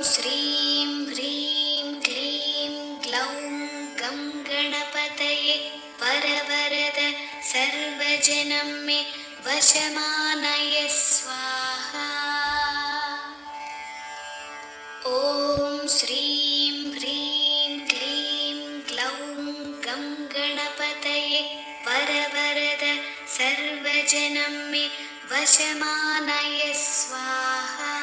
श्रीं ह्रीं क्लीं ग्लौं गं गणपतये वरवरद सर्वजनं मे वशमानय स्वाहा। ॐ श्रीं ह्रीं क्लीं ग्लौं गं गणपतये वरवरद सर्वजनं मे वशमानय स्वाहा।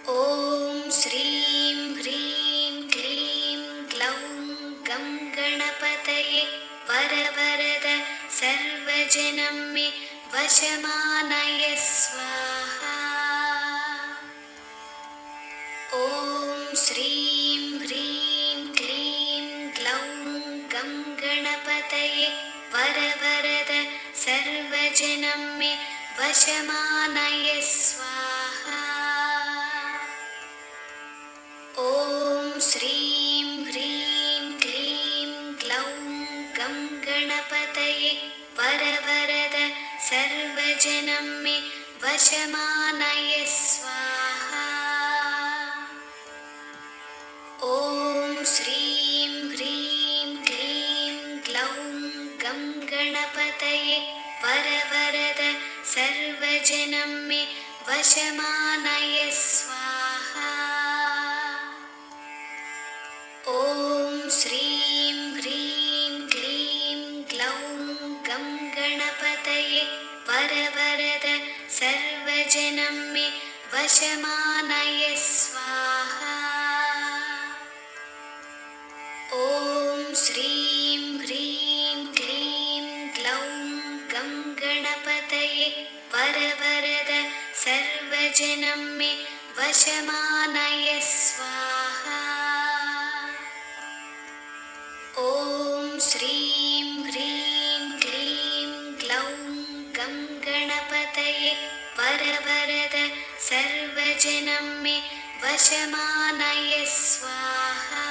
ॐ श्रीं ह्रीं क्लीं ग्लौं गं गणपतये वरवरद सर्वजनं मे वशमानय स्वाहा। ॐ श्रीं ह्रीं क्लीं ग्लौं गं गणपतये वरवरद सर्वजनं मे वशमानय स्वाहा। ॐ श्रीं ह्रीं क्लीं ग्लौं गं गणपतये वरवरद सर्वजनं मे वशमानय स्वाहा। ॐ श्रीं ह्रीं क्लीं ग्लौं गं गणपतये वरवरद सर्वजनं मे वशमानय स्वाहा। ॐ श्रीं ह्रीं क्लीं ग्लौं गं गणपतये वरवरद सर्वजनं मे वशमानय स्वाहा। ॐ श्रीं ह्रीं क्लीं ग्लौं गं गणपतये वरवरद सर्वजनं मे वशमानय स्वाहा। ॐ श्रीं ह्रीं क्लीं ग्लौं गं गणपतये वरवरद सर्वजनं मे वशमानय स्वाहा।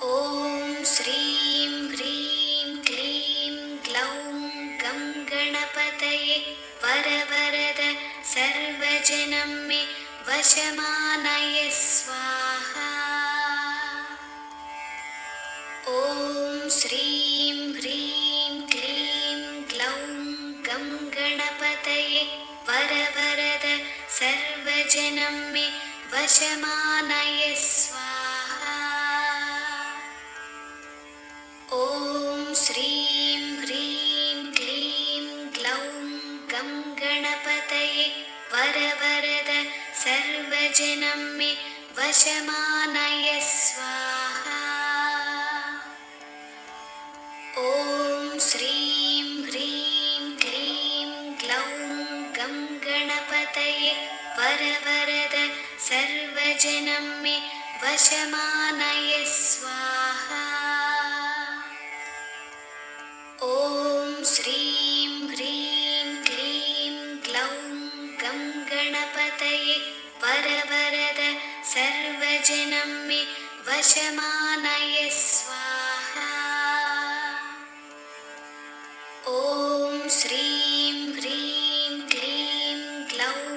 ॐ श्रीं ह्रीं क्लीं ग्लौं गं गणपतये वरवरद सर्वजनं मे वशमानय स्वाहा। ॐ श्रीं ह्रीं क्लीं ग्लौं गं गणपतये वरवरद सर्वजनं मे वशमानय स्वाहा। ॐ श्रीं ह्रीं क्लीं ग्लौं गं गणपतये वरवरद सर्वजनं मे वशमानय स्वाहा। ॐ श्रीं ह्रीं क्लीं ग्लौं गं गणपतये वरवरद सर्वजनं मे वशमानय स्वाहा। ॐ श्रीं ह्रीं क्लीं ग्लौं गं गणपतये वरवरद सर्वजनं मे वशमानय स्वाहा। ॐ श्रीं ह्रीं क्लीं ग्लौं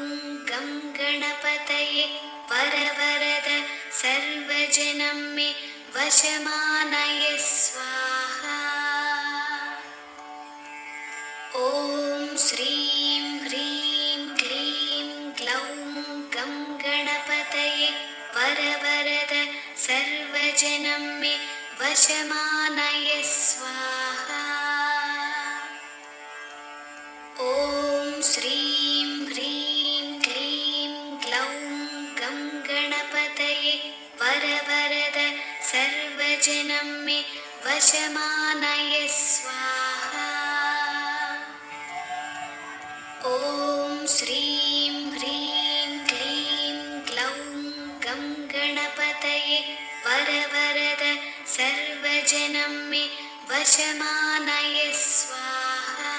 गं गणपतये वरवरद सर्वजनं मे वशमानय स्वाहा। ॐ श्रीं ह्रीं क्लीं ग्लौं गं गणपतये वरवरद सर्वजनं मे वशमानय स्वाहा। ॐ श्रीं ह्रीं क्लीं ग्लौं गं गणपतये वरवरद सर्वजनं मे वशमानय स्वाहा। ॐ श्रीं ह्रीं क्लीं ग्लौं गं गणपतये वरवरद सर्वजनं मे वशमानय स्वाहा।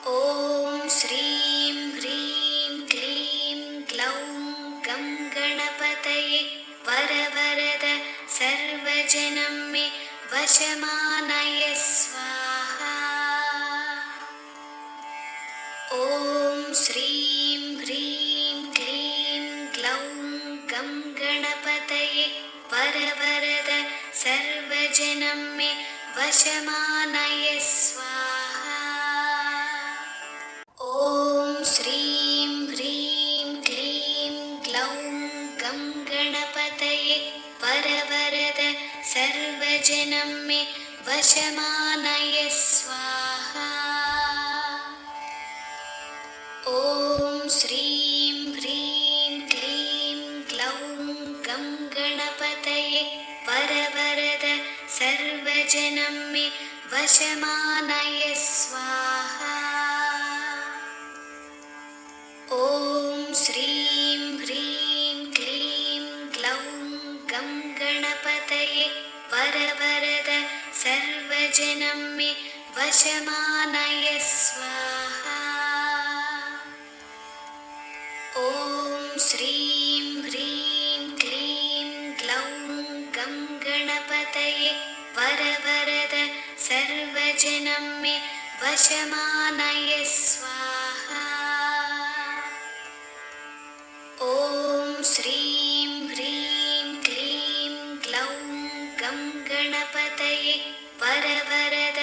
ॐ श्रीं ह्रीं क्लीं ग्लौं गं गणपतये वरवरद सर्वजनं मे वशमानय स्वाहा। श्रीं ह्रीं क्लीं ग्लौं गं गणपतये वरवरद सर्वजनं मे वशमानय स्वाहा। ॐ श्रीं ह्रीं क्लीं ग्लौं गं गणपतये वरवरद सर्वजनं मे वशमानय स्वाहा। ॐ श्रीं ह्रीं क्लीं ग्लौं गं गणपतये वरवरद सर्वजनं मे वशमानय स्वाहा। ॐ श्रीं ह्रीं क्लीं ग्लौं गं गणपतये वरवरद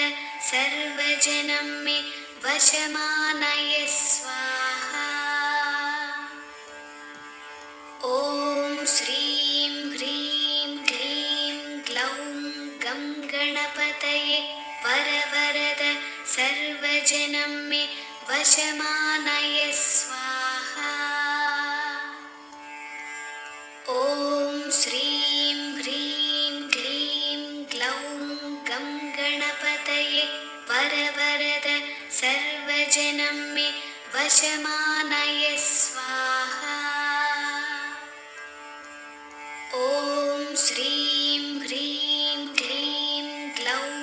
सर्वजनं मे वशमानय स्वाहा। ॐ श्रीं ह्रीं क्लीं ग्लौं गं गणपतये वरवरद सर्वजनं मे वशमानय स्वाहा। ॐ श्रीं ह्रीं क्लीं ग्लौं गं गणपतये वरवरद सर्वजनं मे वशमानय स्वाहा। ॐ श्रीं ह्रीं क्लीं ग्लौं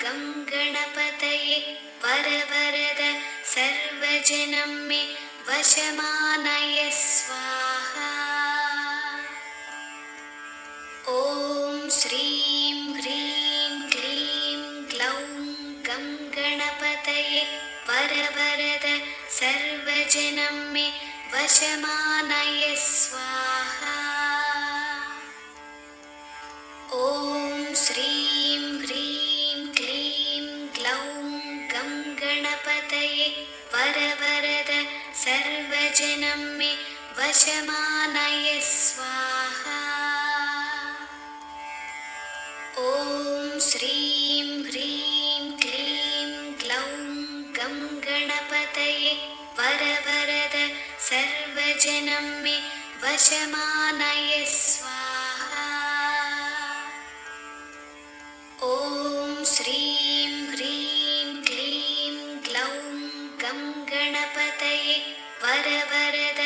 गं गणपतये वरवरद सर्वजनं मे वशमानय स्वाहा। ॐ श्रीं ह्रीं क्लीं ग्लौं गं गणपतये वरवरद सर्वजनं मे वशमानय स्वाहा। ॐ श्रीं ह्रीं क्लीं ग्लौं गं गणपतये वरवरद सर्वजनं मे वशमानय स्वाहा। ॐ श्रीं ह्रीं क्लीं ग्लौं गं गणपतये वरवरद सर्वजनं मे वशमानय स्वाहा। ॐ श्रीं ह्रीं क्लीं ग्लौं गं गणपतये वरवरद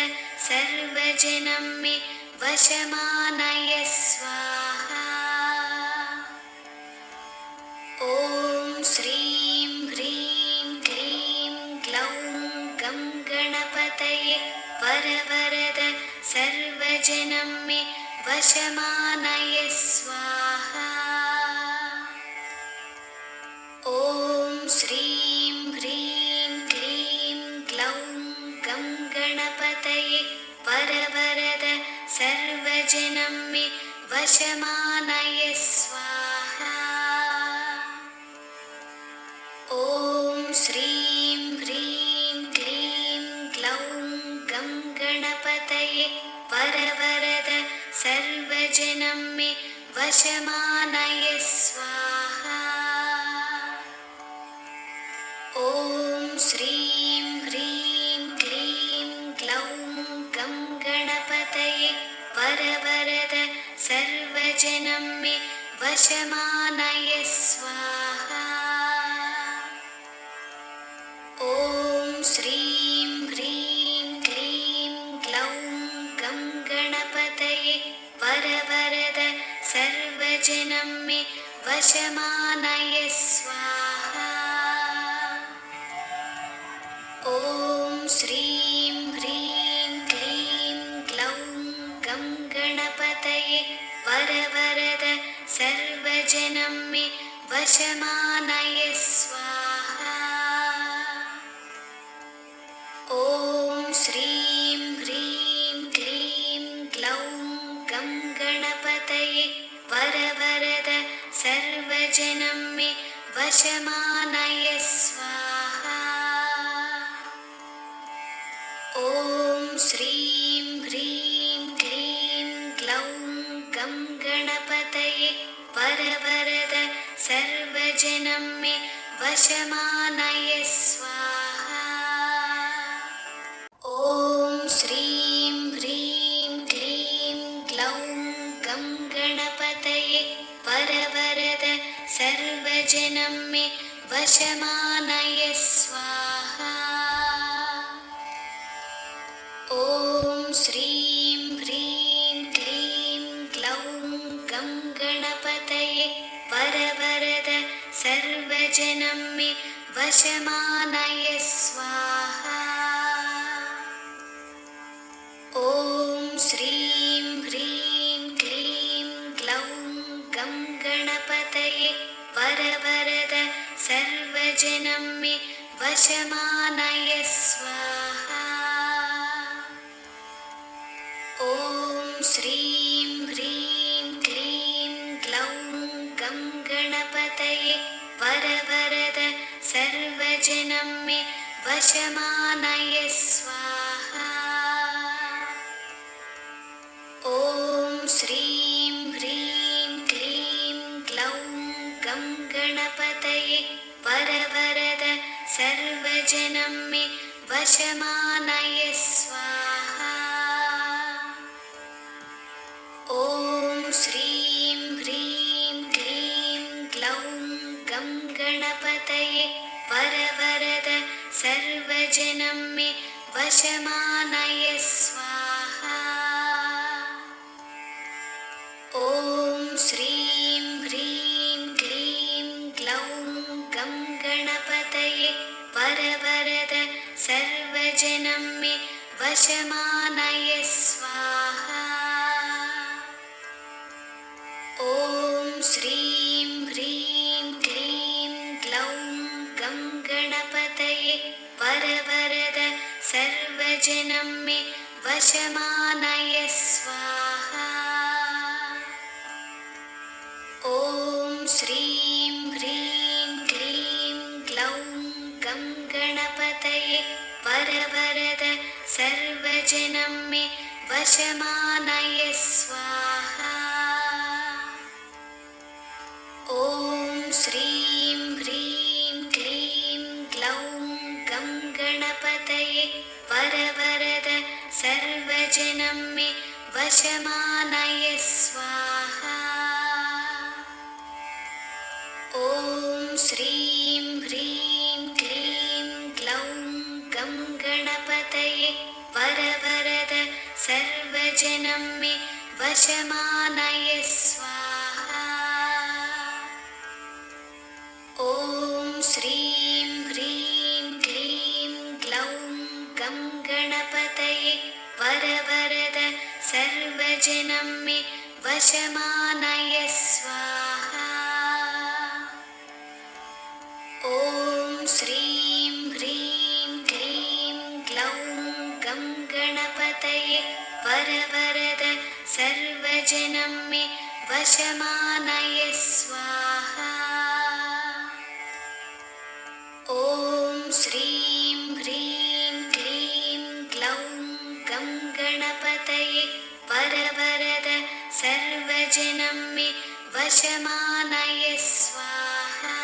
सर्वजनं मे वशमानय स्वाहा। ॐ श्रीं ह्रीं क्लीं ग्लौं गं गणपतये वरवरद सर्वजनं मे वशमानय स्वाहा। ॐ श्रीं ह्रीं क्लीं ग्लौं गं गणपतये वरवरद सर्वजनं मे वशमानय स्वाहा। ॐ श्रीं ह्रीं क्लीं ग्लौं गं गणपतये वरवरद सर्वजनं मे वशमानय स्वाहा। ॐ श्रीं ह्रीं क्लीं ग्लौं गं गणपतये वरवरद सर्वजनं मे वशमानय स्वाहा। ॐ श्रीं ह्रीं क्लीं ग्लौं गं गणपतये वरवरद सर्वजनं मे वशमानय स्वाहा। ॐ श्रीं ह्रीं क्लीं ग्लौं गं गणपतये वरवरद सर्वजनं मे वशमानय स्वाहा। ॐ श्रीं ह्रीं क्लीं ग्लौं गं गणपतये वरवरद सर्वजनं मे वशमानय स्वाहा। ॐ श्रीं ह्रीं क्लीं ग्लौं गं गणपतये वरवरद सर्वजनं मे वशमानय स्वाहा। ॐ श्रीं ह्रीं क्लीं ग्लौं गं गणपतये वरवरद सर्वजनं मे वशमानय स्वाहा। ॐ श्रीं ह्रीं क्लीं ग्लौं गं गणपतये वरवरद सर्वजनं मे वशमानय स्वाहा। ॐ श्रीं ह्रीं क्लीं ग्लौं गं गणपतये वरवरद सर्वजनं मे वशमानय स्वाहा। ॐ श्रीं ह्रीं क्लीं ग्लौं गं गणपतये वरवरद सर्वजनं मे वशमानय स्वाहा। ॐ श्रीं ह्रीं क्लीं ग्लौं गं गणपतये वरवरद सर्वजनं मे वशमानय स्वाहा। ॐ श्रीं ह्रीं क्लीं ग्लौं गं गणपतये वरवरद सर्वजनं मे वशमानय स्वाहा। ॐ श्रीं ह्रीं क्लीं ग्लौं गं गणपतये वरवरद सर्वजनं मे वशमानय स्वाहा। ॐ श्रीं ह्रीं क्लीं ग्लौं गं गणपतये वरवरद सर्वजनं मे वशमानय स्वाहा। ॐ श्रीं ह्रीं क्लीं ग्लौं गं गणपतये वरवरद सर्वजनं मे वशमानय स्वाहा। ॐ श्रीं ह्रीं क्लीं ग्लौं गं गणपतये वरवरद सर्वजनं मे वशमानय स्वाहा। ॐ श्रीं ह्रीं क्लीं ग्लौं गं गणपतये वरवरद सर्वजनं मे वशमानय स्वाहा।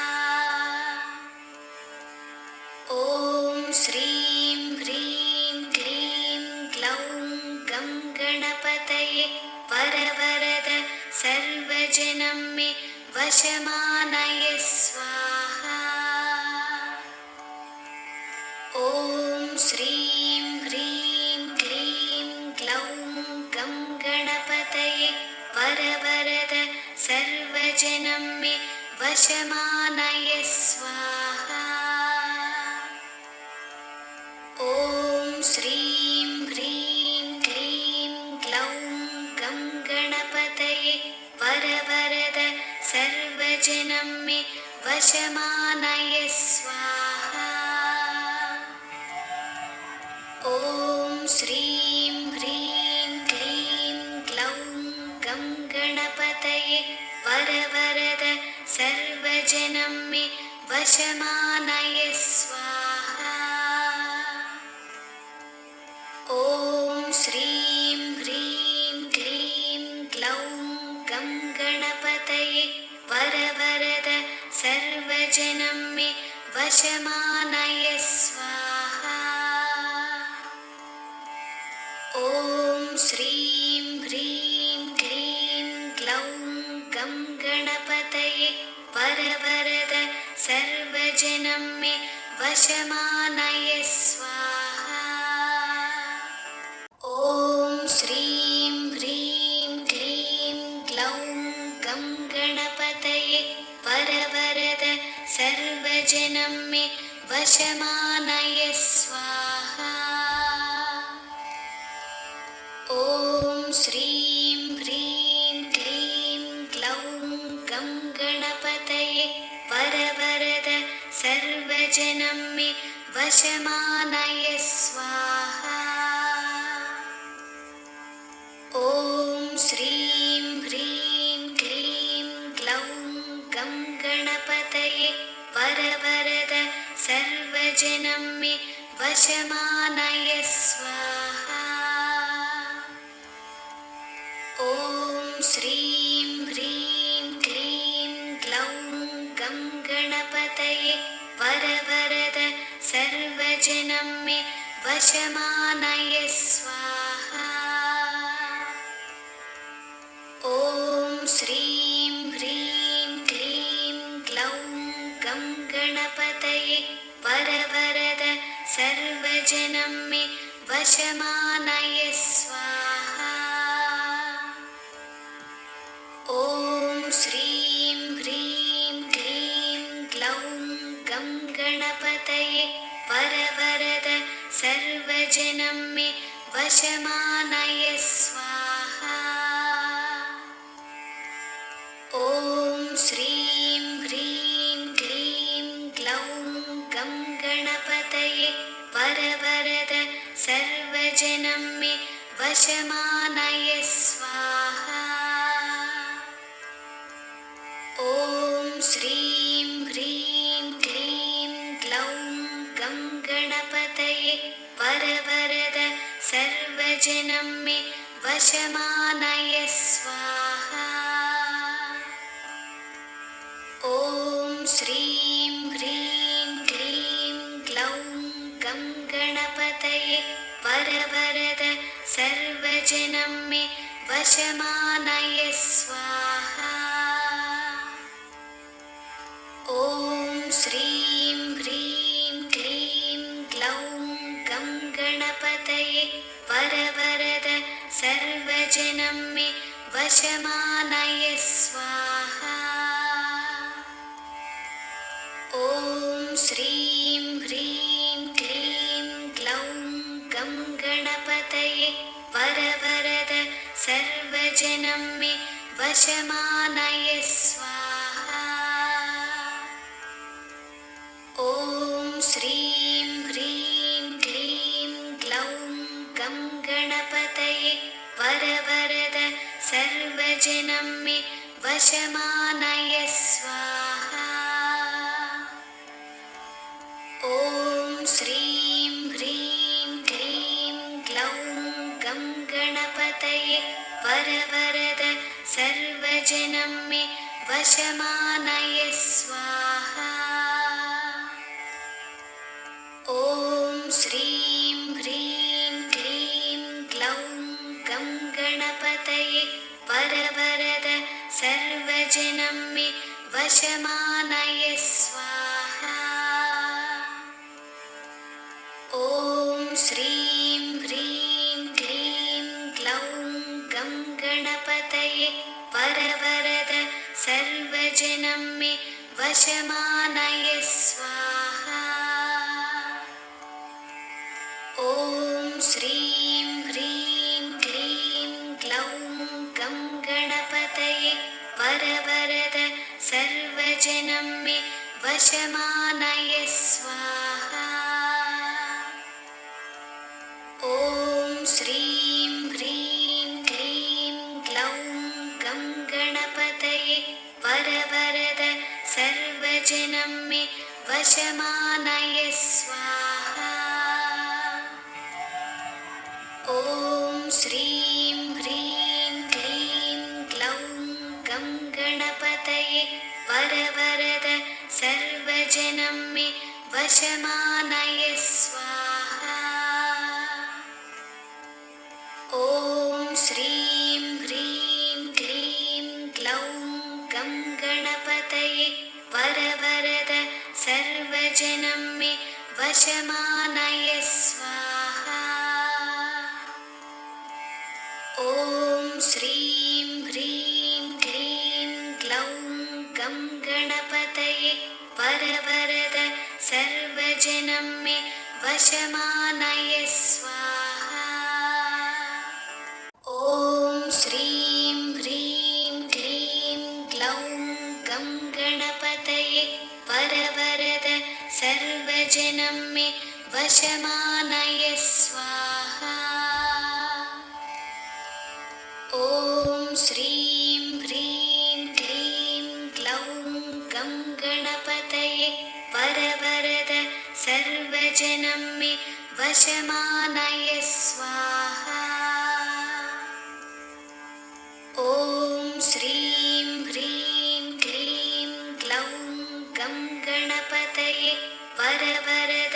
ॐ श्रीं ह्रीं क्लीं ग्लौं गं गणपतये वरवरद सर्वजनं मे वशमानय स्वाहा। ॐ श्रीं ह्रीं क्लीं ग्लौं गं गणपतये वरवरद सर्वजनं मे वशमानय स्वाहा। ॐ श्रीं ह्रीं क्लीं ग्लौं गं गणपतये वरवरद सर्वजनं मे वशमानय स्वाहा। ॐ श्रीं ह्रीं क्लीं ग्लौं गं गणपतये वरवरद सर्वजनं मे वशमानय स्वाहा। ॐ श्रीं ह्रीं क्लीं ग्लौं गं गणपतये वरवरद सर्वजनं मे वशमानय स्वाहा। ॐ श्रीं ह्रीं क्लीं ग्लौं गं गणपतये वरवरद सर्वजनं मे वशमानय स्वाहा। ॐ श्रीं ह्रीं क्लीं ग्लौं गं गणपतये वरवरद सर्वजनं मे वशमानय स्वाहा। ॐ श्रीं ह्रीं क्लीं ग्लौं गं गणपतये वरवरद सर्वजनं मे मे वशमानय स्वाहा। ॐ श्रीं ह्रीं क्लीं ग्लौं गं गणपतये वरवरद सर्वजनं मे वशमानय स्वाहा। ॐ श्रीं ह्रीं क्लीं ग्लौं गं गणपतये वरवरद सर्वजनं मे वशमानय स्वाहा। ॐ श्रीं ह्रीं क्लीं ग्लौं गं गणपतये वरवरद सर्वजनं मे वशमानय स्वाहा। ॐ श्रीं ह्रीं क्लीं ग्लौं गं गणपतये वरवरद सर्वजनं मे वशमानय स्वाहा। ॐ श्रीं ह्रीं क्लीं ग्लौं गं गणपतये वरवरद सर्वजनं मे वशमानय स्वाहा। ॐ श्रीं ह्रीं क्लीं ग्लौं गं गणपतये वरवरद सर्वजनं मे वशमानय स्वाहा। ॐ श्रीं ह्रीं क्लीं ग्लौं गं गणपतये वरवरद सर्वजनं मे वशमानय स्वाहा। ॐ श्रीं ह्रीं क्लीं ग्लौं गं गणपतये वरवरद सर्वजनं मे वशमानय स्वाहा। ॐ श्रीं ह्रीं क्लीं ग्लौं गं गणपतये वरवरद सर्वजनं मे वशमानय स्वाहा। ॐ श्रीं ह्रीं क्लीं ग्लौं गं गणपतये वरवरद सर्वजनं मे वशमानय स्वाहा। ॐ श्रीं ह्रीं क्लीं ग्लौं गं गणपतये वरवरद सर्वजनं मे वशमानय स्वाहा। ॐ श्रीं ह्रीं क्लीं ग्लौं गं गणपतये वरवरद सर्वजनं मे वशमानय स्वाहा। ॐ श्रीं ह्रीं क्लीं ग्लौं गं गणपतये वरवरद सर्वजनं मे वशमानय स्वाहा। ॐ श्रीं ह्रीं क्लीं ग्लौं गं गणपतये वरवरद सर्वजनं मे वशमानय स्वाहा। ॐ श्रीं ह्रीं क्लीं ग्लौं गं गणपतये वरवरद सर्वजनं मे वशमानय स्वाहा। ॐ श्रीं ह्रीं क्लीं ग्लौं गं गणपतये वरवरद सर्वजनं मे वशमानय स्वाहा। ॐ श्रीं ह्रीं क्लीं ग्लौं गं गणपतये वरवरद सर्वजनं मे वशमानय स्वाहा। ॐ श्रीं ह्रीं क्लीं ग्लौं गं गणपतये वरवरद सर्वजनं मे वशमानय स्वाहा। ॐ श्रीं ह्रीं क्लीं ग्लौं गं गणपतये वरवरद सर्वजनं मे वशमानय स्वाहा। ॐ श्रीं ह्रीं क्लीं ग्लौं गं गणपतये वरवरद सर्वजनं मे वशमानय स्वाहा। ॐ श्रीं ह्रीं क्लीं ग्लौं गं गणपतये वरवरद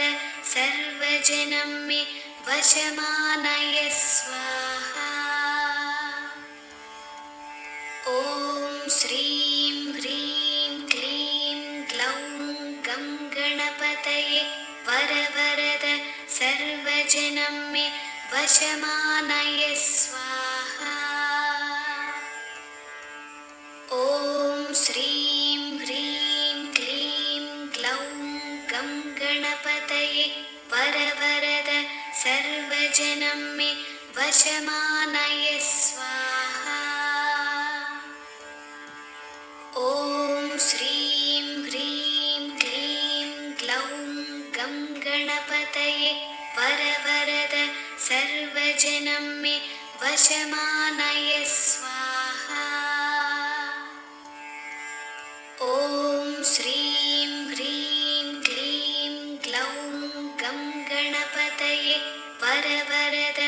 सर्वजनं मे वशमानय स्वाहा। ॐ श्रीं ह्रीं क्लीं ग्लौं गं गणपतये वरवरद सर्वजनं मे वशमानय स्वाहा। ॐ श्रीं ह्रीं क्लीं ग्लौं गं गणपतये वरवरद सर्वजनं मे वशमानय स्वाहा। ॐ श्रीं ह्रीं क्लीं ग्लौं गं गणपतये वरवरद सर्वजनं मे वशमानय स्वाहा। ॐ श्रीं ह्रीं क्लीं ग्लौं गं गणपतये वरवरद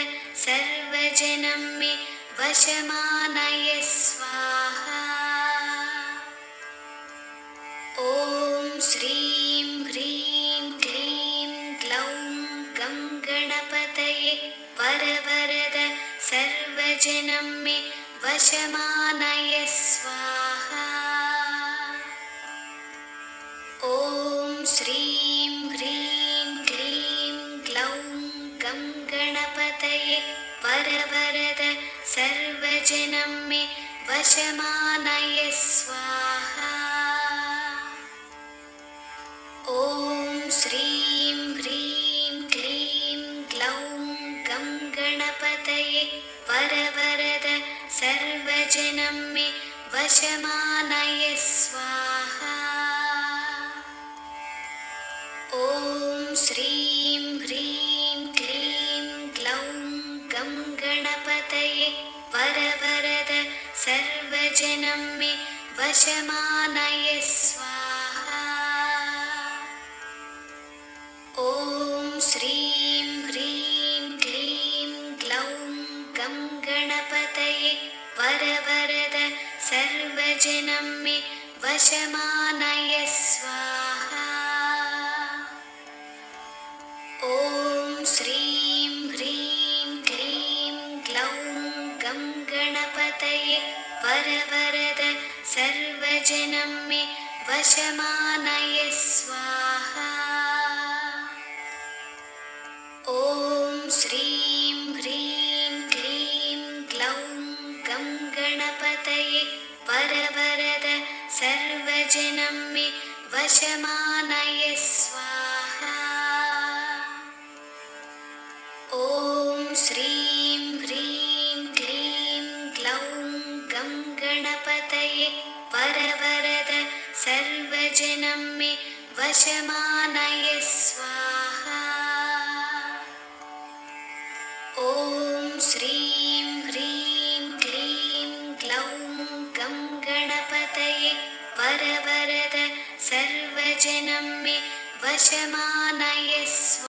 सर्वजनं मे वशमानय स्वाहा। ॐ श्रीं ह्रीं क्लीं ग्लौं गं गणपतये वरवरद सर्वजनं मे वशमानय स्वाहा। ॐ श्रीं ह्रीं क्लीं ग्लौं गं गणपतये वरवरद सर्वजनं मे वशमानय स्वाहा। ॐ श्रीं ह्रीं क्लीं ग्लौं गं गणपतये वरवरद सर्वजनं मे वशमानय स्वाहा। ॐ श्रीं ह्रीं क्लीं ग्लौं गं गणपतये वरवरद सर्वजनं मे वशमानय स्वाहा। ॐ श्रीं ह्रीं क्लीं ग्लौं गं गणपतये वरवरद सर्वजनं मे वशमानय स्वाहा। ॐ श्रीं ह्रीं क्लीं ग्लौं गं गणपतये वरवरद सर्वजनं मे वशमानय स्वाहा। ॐ श्रीं ह्रीं क्लीं ग्लौं गं गणपतये वरवरद सर्वजनं मे वशमानय स्वाहा। ॐ श्रीं ह्रीं क्लीं ग्लौं गं गणपतये वरवरद सर्वजनं मे वशमानय स्वाहा। ॐ श्रीं ह्रीं क्लीं ग्लौं गं गणपतये वरवरद सर्वजनं मे वशमानय स्वाहा।